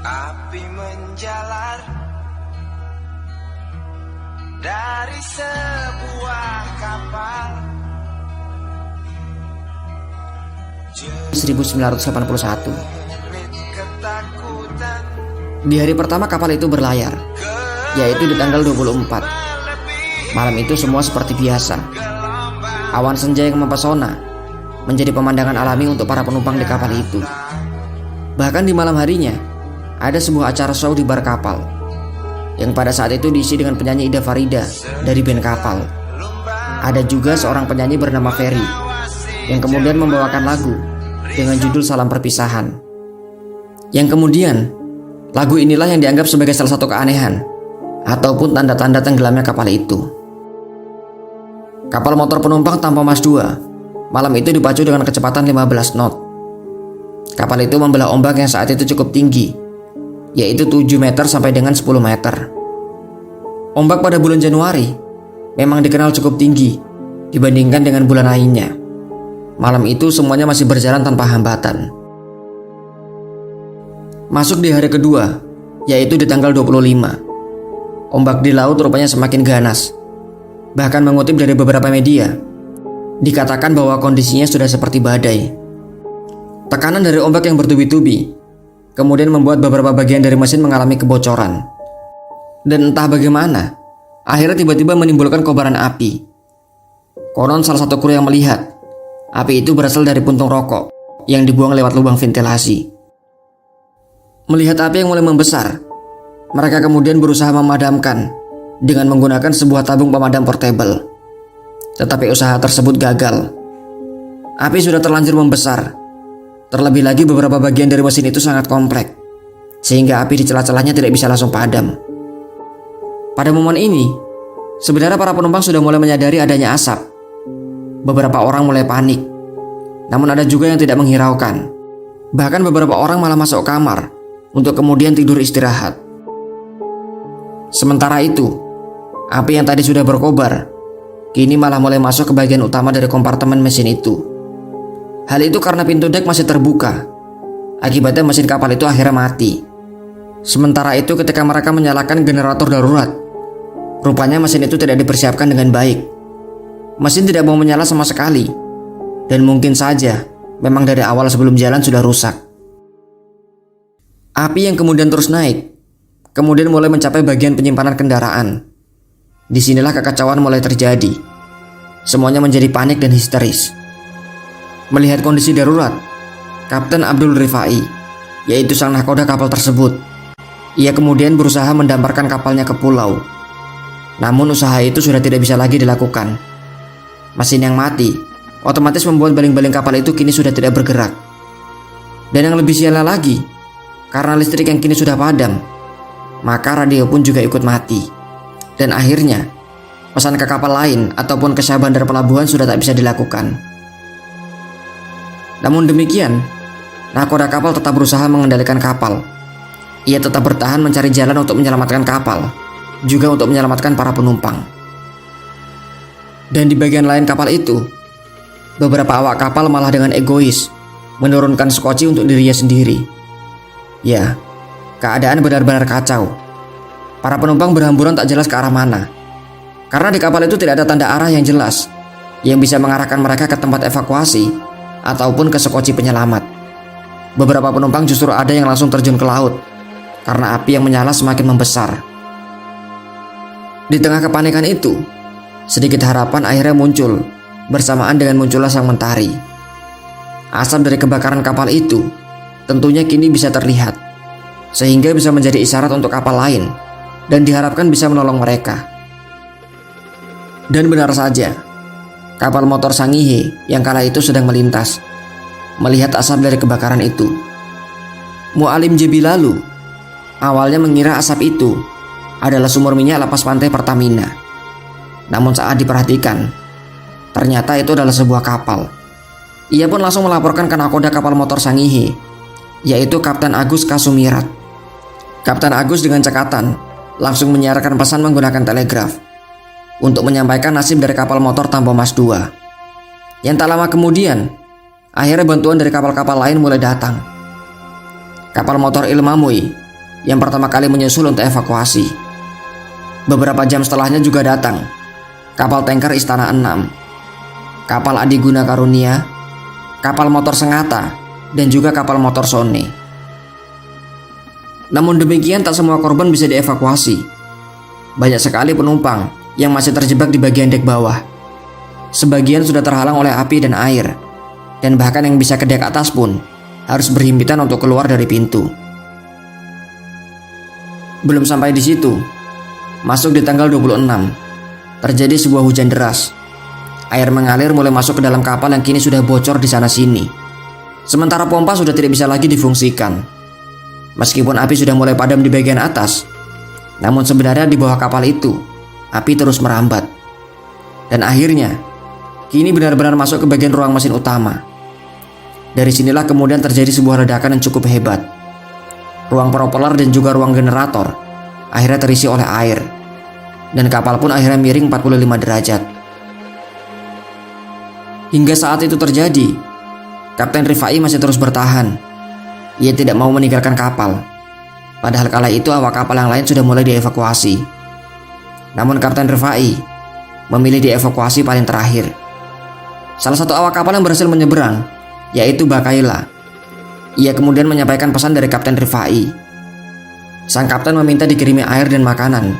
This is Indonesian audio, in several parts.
Api menjalar dari sebuah kapal 1981. ketakutan. Di hari pertama kapal itu berlayar, yaitu di tanggal 24. Malam itu semua seperti biasa. Awan senja yang mempesona menjadi pemandangan alami untuk para penumpang di kapal itu. Bahkan di malam harinya, ada sebuah acara show di bar kapal yang pada saat itu diisi dengan penyanyi Ida Farida dari band kapal. Ada juga seorang penyanyi bernama Ferry yang kemudian membawakan lagu dengan judul Salam Perpisahan. Yang kemudian, lagu inilah yang dianggap sebagai salah satu keanehan ataupun tanda-tanda tenggelamnya kapal itu. Kapal motor penumpang tanpa Mas 2 malam itu dipacu dengan kecepatan 15 knot. Kapal itu membelah ombak yang saat itu cukup tinggi, yaitu 7 meter sampai dengan 10 meter. Ombak pada bulan Januari memang dikenal cukup tinggi dibandingkan dengan bulan lainnya. Malam itu semuanya masih berjalan tanpa hambatan. Masuk di hari kedua, yaitu di tanggal 25. Ombak di laut rupanya semakin ganas. Bahkan mengutip dari beberapa media, dikatakan bahwa kondisinya sudah seperti badai. Tekanan dari ombak yang bertubi-tubi kemudian membuat beberapa bagian dari mesin mengalami kebocoran. Dan entah bagaimana, akhirnya tiba-tiba menimbulkan kobaran api. Konon salah satu kru yang melihat, api itu berasal dari puntung rokok yang dibuang lewat lubang ventilasi. Melihat api yang mulai membesar, mereka kemudian berusaha memadamkan dengan menggunakan sebuah tabung pemadam portable. Tetapi usaha tersebut gagal. Api sudah terlanjur membesar. Terlebih lagi beberapa bagian dari mesin itu sangat kompleks, sehingga api di celah-celahnya tidak bisa langsung padam. Pada momen ini, sebenarnya para penumpang sudah mulai menyadari adanya asap. Beberapa orang mulai panik, namun ada juga yang tidak menghiraukan. Bahkan beberapa orang malah masuk kamar untuk kemudian tidur istirahat. Sementara itu, api yang tadi sudah berkobar kini malah mulai masuk ke bagian utama dari kompartemen mesin itu. Hal itu karena pintu dek masih terbuka. Akibatnya mesin kapal itu akhirnya mati. Sementara itu ketika mereka menyalakan generator darurat, rupanya mesin itu tidak dipersiapkan dengan baik. Mesin tidak mau menyala sama sekali. Dan mungkin saja memang dari awal sebelum jalan sudah rusak. Api yang kemudian terus naik kemudian mulai mencapai bagian penyimpanan kendaraan. Disinilah kekacauan mulai terjadi. Semuanya menjadi panik dan histeris. Melihat kondisi darurat, Kapten Abdul Rifai, yaitu sang nahkoda kapal tersebut, ia kemudian berusaha mendamparkan kapalnya ke pulau. Namun usaha itu sudah tidak bisa lagi dilakukan. Mesin yang mati otomatis membuat baling-baling kapal itu kini sudah tidak bergerak. Dan yang lebih sial lagi, karena listrik yang kini sudah padam, maka radio pun juga ikut mati. Dan akhirnya pesan ke kapal lain ataupun ke Syah Bandar pelabuhan sudah tak bisa dilakukan. Namun demikian, nahkoda kapal tetap berusaha mengendalikan kapal. Ia tetap bertahan mencari jalan untuk menyelamatkan kapal, juga untuk menyelamatkan para penumpang. Dan di bagian lain kapal itu, beberapa awak kapal malah dengan egois menurunkan skoci untuk dirinya sendiri. Ya, keadaan benar-benar kacau. Para penumpang berhamburan tak jelas ke arah mana. Karena di kapal itu tidak ada tanda arah yang jelas yang bisa mengarahkan mereka ke tempat evakuasi ataupun ke skoci penyelamat. Beberapa penumpang justru ada yang langsung terjun ke laut karena api yang menyala semakin membesar. Di tengah kepanikan itu, sedikit harapan akhirnya muncul bersamaan dengan munculnya sang mentari. Asap dari kebakaran kapal itu tentunya kini bisa terlihat, sehingga bisa menjadi isyarat untuk kapal lain dan diharapkan bisa menolong mereka. Dan benar saja, kapal motor Sangihe yang kala itu sedang melintas, melihat asap dari kebakaran itu. Mu'alim Jebilalu awalnya mengira asap itu adalah sumur minyak lapas pantai Pertamina. Namun saat diperhatikan, ternyata itu adalah sebuah kapal. Ia pun langsung melaporkan ke nahkoda kapal motor Sangihe, yaitu Kapten Agus Kasumirat. Kapten Agus dengan cekatan langsung menyiarkan pesan menggunakan telegraf untuk menyampaikan nasib dari kapal motor tanpa Mas 2. Yang tak lama kemudian, akhirnya bantuan dari kapal-kapal lain mulai datang. Kapal motor Ilmamui yang pertama kali menyusul untuk evakuasi. Beberapa jam setelahnya juga datang kapal tanker Istana 6, kapal Adiguna Karunia, kapal motor Sengata, dan juga kapal motor Sone. Namun demikian tak semua korban bisa dievakuasi. Banyak sekali penumpang yang masih terjebak di bagian dek bawah. Sebagian sudah terhalang oleh api dan air, dan bahkan yang bisa ke dek atas pun harus berhimpitan untuk keluar dari pintu. Belum sampai di situ, masuk di tanggal 26, terjadi sebuah hujan deras. Air mengalir mulai masuk ke dalam kapal yang kini sudah bocor di sana-sini. Sementara pompa sudah tidak bisa lagi difungsikan. Meskipun api sudah mulai padam di bagian atas, namun sebenarnya di bawah kapal itu, api terus merambat. Dan akhirnya, kini benar-benar masuk ke bagian ruang mesin utama. Dari sinilah kemudian terjadi sebuah ledakan yang cukup hebat. Ruang propeller dan juga ruang generator akhirnya terisi oleh air, dan kapal pun akhirnya miring 45 derajat. Hingga saat itu terjadi, Kapten Rifai masih terus bertahan. Ia tidak mau meninggalkan kapal. Padahal kala itu awak kapal yang lain sudah mulai dievakuasi. Namun Kapten Rifai memilih dievakuasi paling terakhir. Salah satu awak kapal yang berhasil menyeberang, yaitu Bakaila. Ia kemudian menyampaikan pesan dari Kapten Rifai. Sang kapten meminta dikirimi air dan makanan,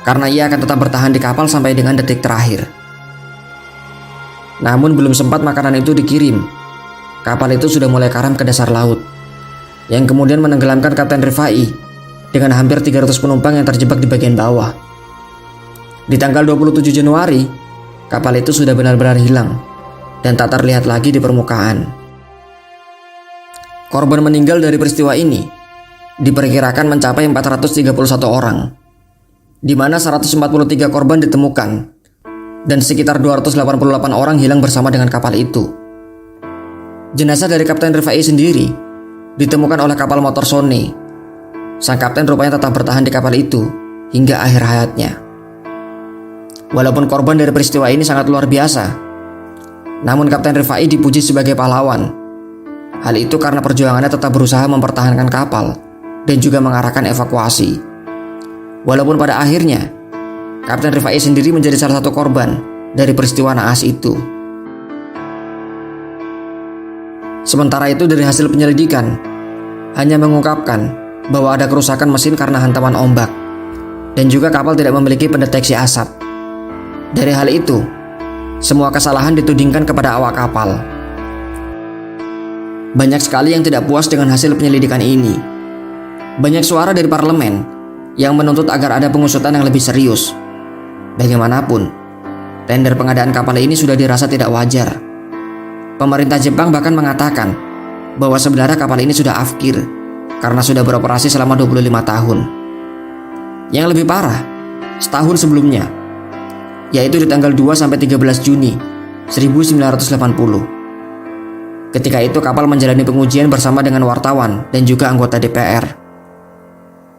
karena ia akan tetap bertahan di kapal sampai dengan detik terakhir. Namun belum sempat makanan itu dikirim, kapal itu sudah mulai karam ke dasar laut, yang kemudian menenggelamkan Kapten Rifai dengan hampir 300 penumpang yang terjebak di bagian bawah. Di tanggal 27 Januari, kapal itu sudah benar-benar hilang dan tak terlihat lagi di permukaan. Korban meninggal dari peristiwa ini diperkirakan mencapai 431 orang, di mana 143 korban ditemukan dan sekitar 288 orang hilang bersama dengan kapal itu. Jenazah dari Kapten Rifai sendiri ditemukan oleh kapal motor Sone. Sang kapten rupanya tetap bertahan di kapal itu hingga akhir hayatnya. Walaupun korban dari peristiwa ini sangat luar biasa, namun Kapten Rifai dipuji sebagai pahlawan. Hal itu karena perjuangannya tetap berusaha mempertahankan kapal dan juga mengarahkan evakuasi. Walaupun pada akhirnya Kapten Rifai sendiri menjadi salah satu korban dari peristiwa naas itu. Sementara itu dari hasil penyelidikan hanya mengungkapkan bahwa ada kerusakan mesin karena hantaman ombak, dan juga kapal tidak memiliki pendeteksi asap. Dari hal itu, semua kesalahan ditudingkan kepada awak kapal. Banyak sekali yang tidak puas dengan hasil penyelidikan ini. Banyak suara dari parlemen yang menuntut agar ada pengusutan yang lebih serius. Bagaimanapun, tender pengadaan kapal ini sudah dirasa tidak wajar. Pemerintah Jepang bahkan mengatakan bahwa sebenarnya kapal ini sudah afkir karena sudah beroperasi selama 25 tahun. Yang lebih parah, setahun sebelumnya, yaitu di tanggal 2-13 Juni 1980. Ketika itu kapal menjalani pengujian bersama dengan wartawan dan juga anggota DPR.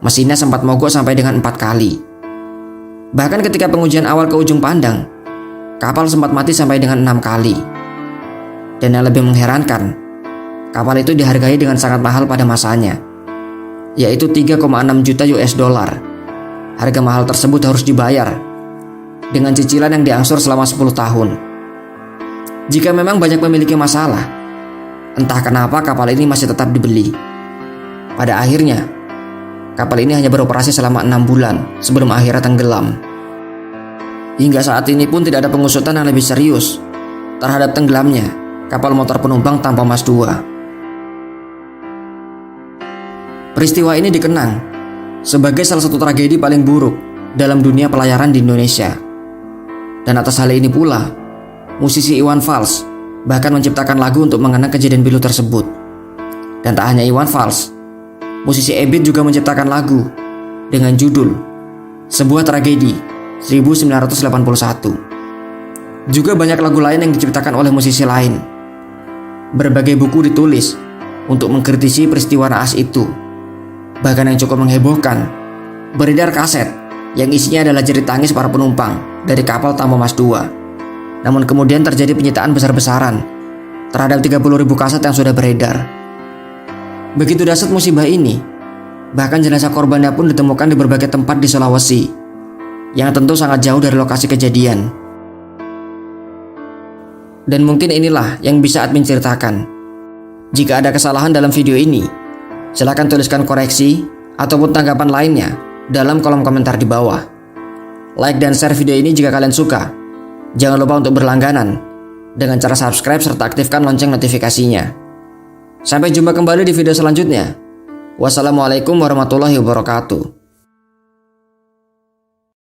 Mesinnya sempat mogok sampai dengan 4 kali. Bahkan ketika pengujian awal ke ujung pandang, kapal sempat mati sampai dengan 6 kali. Dan yang lebih mengherankan, kapal itu dihargai dengan sangat mahal pada masanya, yaitu 3,6 juta US dollar. Harga mahal tersebut harus dibayar dengan cicilan yang diangsur selama 10 tahun. Jika memang banyak memiliki masalah, entah kenapa kapal ini masih tetap dibeli. Pada akhirnya, kapal ini hanya beroperasi selama 6 bulan sebelum akhirnya tenggelam. Hingga saat ini pun tidak ada pengusutan yang lebih serius terhadap tenggelamnya kapal motor penumpang tanpa Mas 2. Peristiwa ini dikenang sebagai salah satu tragedi paling buruk dalam dunia pelayaran di Indonesia. Dan atas hal ini pula, musisi Iwan Fals bahkan menciptakan lagu untuk mengenang kejadian pilu tersebut. Dan tak hanya Iwan Fals, musisi Ebit juga menciptakan lagu dengan judul Sebuah Tragedi 1981. Juga banyak lagu lain yang diciptakan oleh musisi lain. Berbagai buku ditulis untuk mengkritisi peristiwa naas itu. Bahkan yang cukup menghebohkan, beredar kaset yang isinya adalah jerit tangis para penumpang dari kapal tanpa Mas 2. Namun kemudian terjadi penyitaan besar-besaran terhadap 30.000 kaset yang sudah beredar. Begitu dahsyat musibah ini, Bahkan jenazah korbannya pun ditemukan di berbagai tempat di Sulawesi, yang tentu sangat jauh dari lokasi kejadian. Dan mungkin inilah yang bisa admin ceritakan. Jika ada kesalahan dalam video ini, silahkan tuliskan koreksi ataupun tanggapan lainnya dalam kolom komentar di bawah. Like dan share video ini jika kalian suka. Jangan lupa untuk berlangganan dengan cara subscribe serta aktifkan lonceng notifikasinya. Sampai jumpa kembali di video selanjutnya. Wassalamualaikum warahmatullahi wabarakatuh.